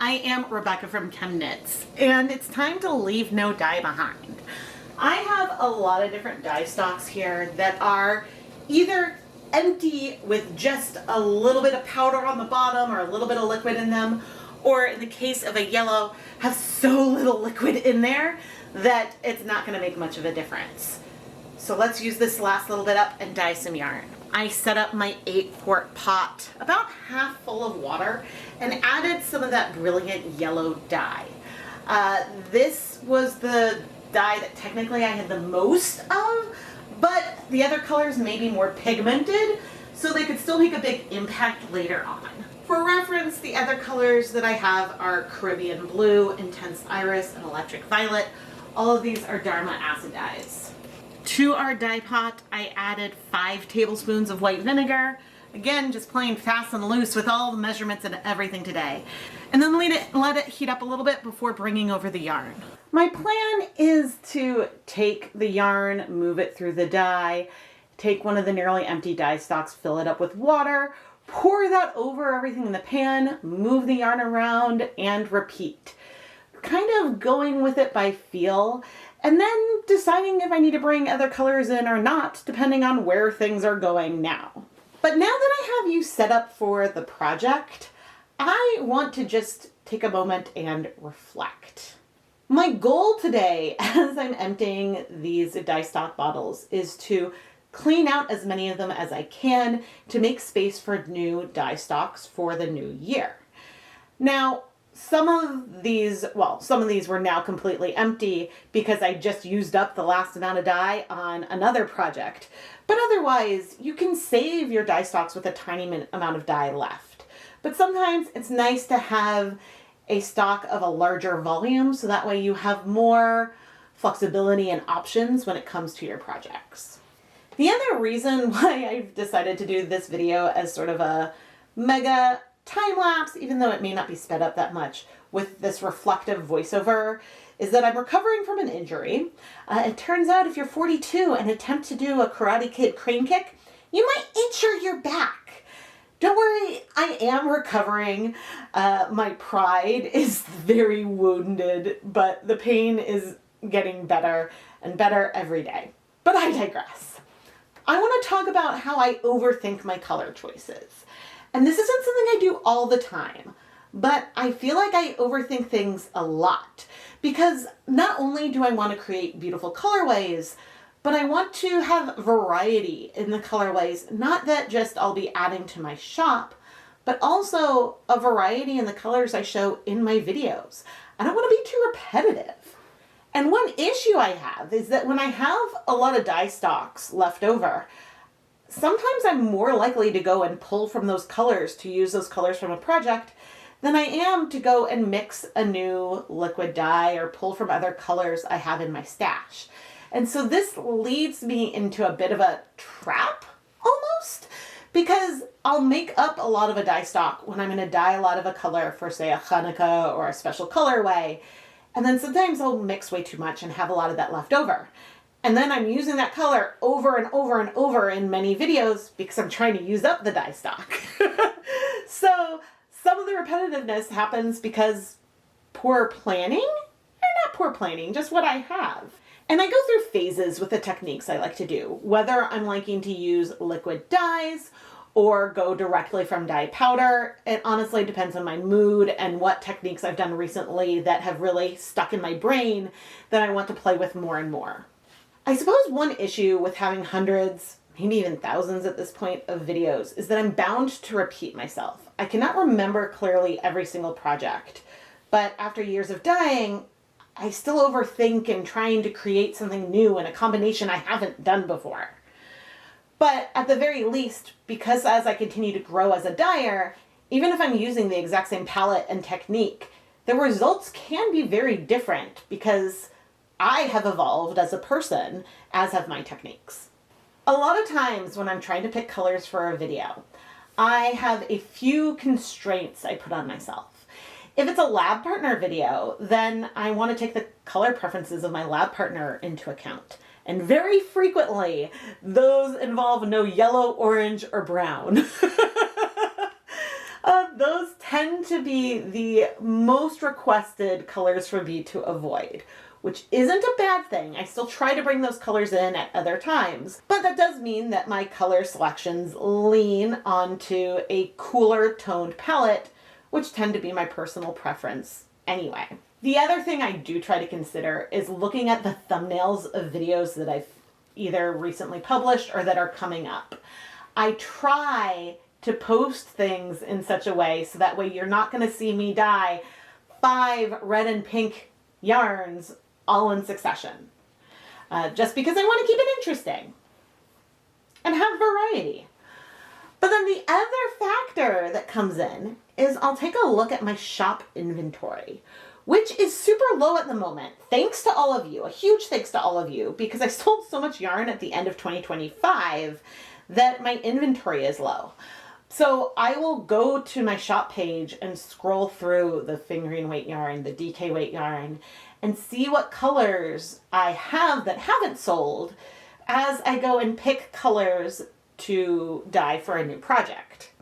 I am Rebecca from ChemKnits, and it's time to leave no dye behind. I have a lot of different dye stocks here that are either empty with just a little bit of powder on the bottom or a little bit of liquid in them, or in the case of a yellow, have so little liquid in there that it's not going to make much of a difference. So let's use this last little bit up and dye some yarn. I set up my 8-quart pot, about half full of water, and added some of that brilliant yellow dye. This was the dye that technically I had the most of, but the other colors may be more pigmented, so they could still make a big impact later on. For reference, the other colors that I have are Caribbean Blue, Intense Iris, and Electric Violet. All of these are Dharma acid dyes. To our dye pot, I added 5 tablespoons of white vinegar. Again, just playing fast and loose with all the measurements and everything today. And then let it heat up a little bit before bringing over the yarn. My plan is to take the yarn, move it through the dye, take one of the nearly empty dye stocks, fill it up with water, pour that over everything in the pan, move the yarn around, and repeat. Kind of going with it by feel, and then deciding if I need to bring other colors in or not, depending on where things are going now. But now that I have you set up for the project, I want to just take a moment and reflect. My goal today, as I'm emptying these dye stock bottles, is to clean out as many of them as I can to make space for new dye stocks for the new year. Now, some of these were now completely empty because I just used up the last amount of dye on another project. But otherwise, you can save your dye stocks with a tiny amount of dye left. But sometimes it's nice to have a stock of a larger volume so that way you have more flexibility and options when it comes to your projects. The other reason why I've decided to do this video as sort of a mega time-lapse, even though it may not be sped up that much, with this reflective voiceover, is that I'm recovering from an injury. It turns out if you're 42 and attempt to do a Karate Kid crane kick, you might injure your back. Don't worry, I am recovering. My pride is very wounded, but the pain is getting better and better every day. But I digress. I want to talk about how I overthink my color choices. And this isn't something I do all the time, but I feel like I overthink things a lot because not only do I want to create beautiful colorways, but I want to have variety in the colorways, not that just I'll be adding to my shop, but also a variety in the colors I show in my videos. I don't want to be too repetitive. And one issue I have is that when I have a lot of dye stocks left over, sometimes I'm more likely to go and pull from those colors to use those colors from a project than I am to go and mix a new liquid dye or pull from other colors I have in my stash. And so this leads me into a bit of a trap almost, because I'll make up a lot of a dye stock when I'm going to dye a lot of a color for, say, a Hanukkah or a special colorway. And then sometimes I'll mix way too much and have a lot of that left over. And then I'm using that color over and over and over in many videos because I'm trying to use up the dye stock. So some of the repetitiveness happens because poor planning, or not poor planning, just what I have. And I go through phases with the techniques I like to do, whether I'm liking to use liquid dyes or go directly from dye powder. It honestly depends on my mood and what techniques I've done recently that have really stuck in my brain that I want to play with more and more. I suppose one issue with having hundreds, maybe even thousands at this point of videos is that I'm bound to repeat myself. I cannot remember clearly every single project, but after years of dyeing, I still overthink and trying to create something new in a combination I haven't done before. But at the very least, because as I continue to grow as a dyer, even if I'm using the exact same palette and technique, the results can be very different because I have evolved as a person, as have my techniques. A lot of times when I'm trying to pick colors for a video, I have a few constraints I put on myself. If it's a lab partner video, then I want to take the color preferences of my lab partner into account. And very frequently, those involve no yellow, orange, or brown. Those tend to be the most requested colors for me to avoid, which isn't a bad thing. I still try to bring those colors in at other times, but that does mean that my color selections lean onto a cooler toned palette, which tend to be my personal preference anyway. The other thing I do try to consider is looking at the thumbnails of videos that I've either recently published or that are coming up. I try to post things in such a way so that way you're not going to see me dye 5 red and pink yarns all in succession. Just because I want to keep it interesting and have variety. But then the other factor that comes in is I'll take a look at my shop inventory, which is super low at the moment. Thanks to all of you, a huge thanks to all of you, because I sold so much yarn at the end of 2025 that my inventory is low. So I will go to my shop page and scroll through the fingering weight yarn, the DK weight yarn, and see what colors I have that haven't sold as I go and pick colors to dye for a new project.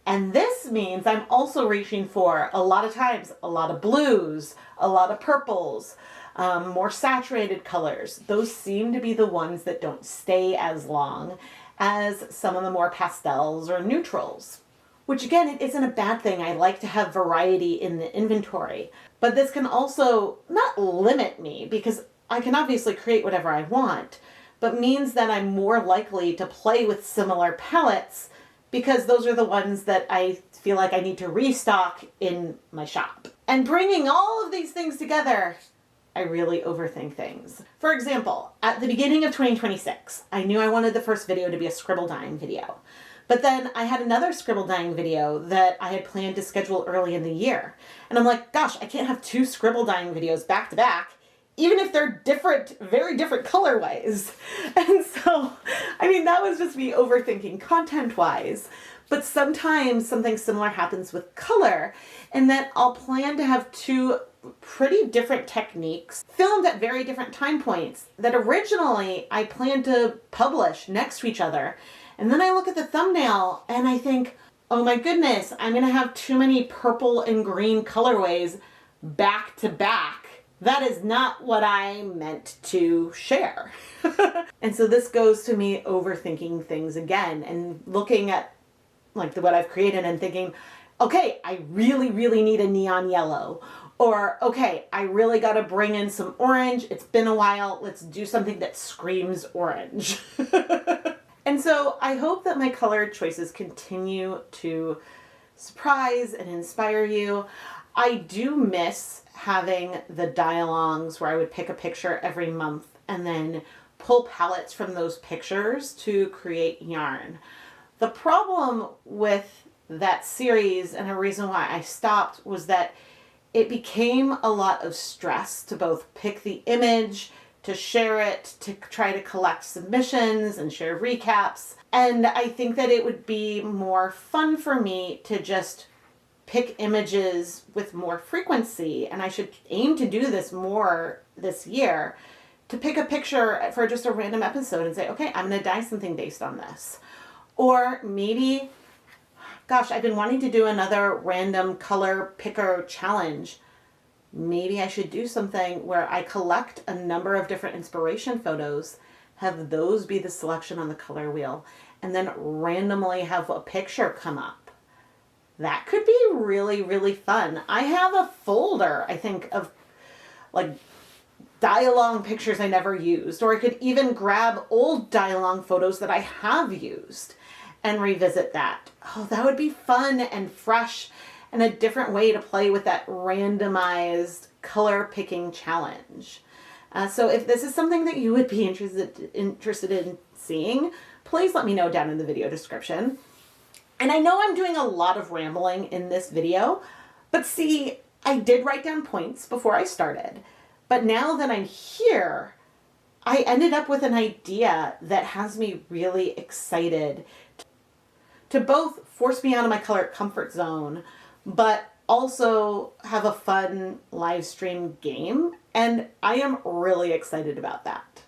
And this means I'm also reaching for, a lot of times, a lot of blues, a lot of purples, more saturated colors. Those seem to be the ones that don't stay as long as some of the more pastels or neutrals. Which again, it isn't a bad thing. I like to have variety in the inventory. But this can also not limit me, because I can obviously create whatever I want, but means that I'm more likely to play with similar palettes because those are the ones that I feel like I need to restock in my shop. And bringing all of these things together, I really overthink things. For example, at the beginning of 2026, I knew I wanted the first video to be a scribble dyeing video. But then I had another scribble dyeing video that I had planned to schedule early in the year. And I'm like, gosh, I can't have 2 scribble dyeing videos back to back, even if they're different, very different colorways. And so, I mean, that was just me overthinking content-wise. But sometimes something similar happens with color, in that I'll plan to have 2 pretty different techniques filmed at very different time points that originally I planned to publish next to each other. And then I look at the thumbnail and I think, oh my goodness, I'm going to have too many purple and green colorways back to back. That is not what I meant to share. And so this goes to me overthinking things again and looking at like what I've created and thinking, okay, I really, really need a neon yellow. Or, okay, I really got to bring in some orange. It's been a while. Let's do something that screams orange. And so I hope that my color choices continue to surprise and inspire you. I do miss having the dye-alongs where I would pick a picture every month and then pull palettes from those pictures to create yarn. The problem with that series, and a reason why I stopped, was that it became a lot of stress to both pick the image, to share it, to try to collect submissions and share recaps. And I think that it would be more fun for me to just pick images with more frequency, and I should aim to do this more this year, to pick a picture for just a random episode and say, okay, I'm going to dye something based on this. Or maybe, gosh, I've been wanting to do another random color picker challenge. Maybe I should do something where I collect a number of different inspiration photos, have those be the selection on the color wheel, and then randomly have a picture come up. That could be really, really fun. I have a folder, I think, of like dye-along pictures I never used, or I could even grab old dye-along photos that I have used and revisit that. Oh, that would be fun and fresh and a different way to play with that randomized color picking challenge. So if this is something that you would be interested in seeing, please let me know down in the video description. And I know I'm doing a lot of rambling in this video, but see, I did write down points before I started. But now that I'm here, I ended up with an idea that has me really excited to both force me out of my color comfort zone, but also have a fun live stream game. And I am really excited about that.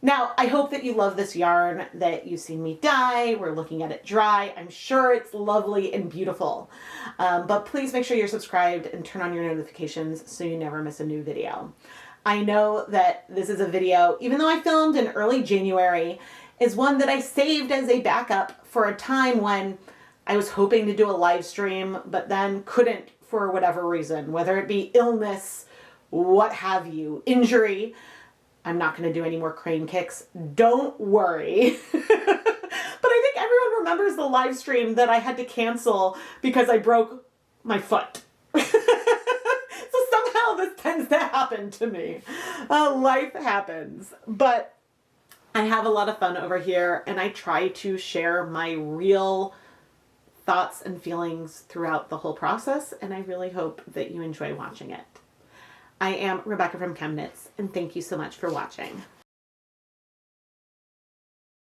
Now, I hope that you love this yarn that you've seen me dye. We're looking at it dry. I'm sure it's lovely and beautiful. But please make sure you're subscribed and turn on your notifications so you never miss a new video. I know that this is a video, even though I filmed in early January, is one that I saved as a backup for a time when I was hoping to do a live stream, but then couldn't for whatever reason, whether it be illness, what have you, injury. I'm not going to do any more crane kicks. Don't worry. But I think everyone remembers the live stream that I had to cancel because I broke my foot. So somehow this tends to happen to me. Life happens. But I have a lot of fun over here, and I try to share my real thoughts and feelings throughout the whole process, and I really hope that you enjoy watching it. I am Rebecca from ChemKnits, and thank you so much for watching.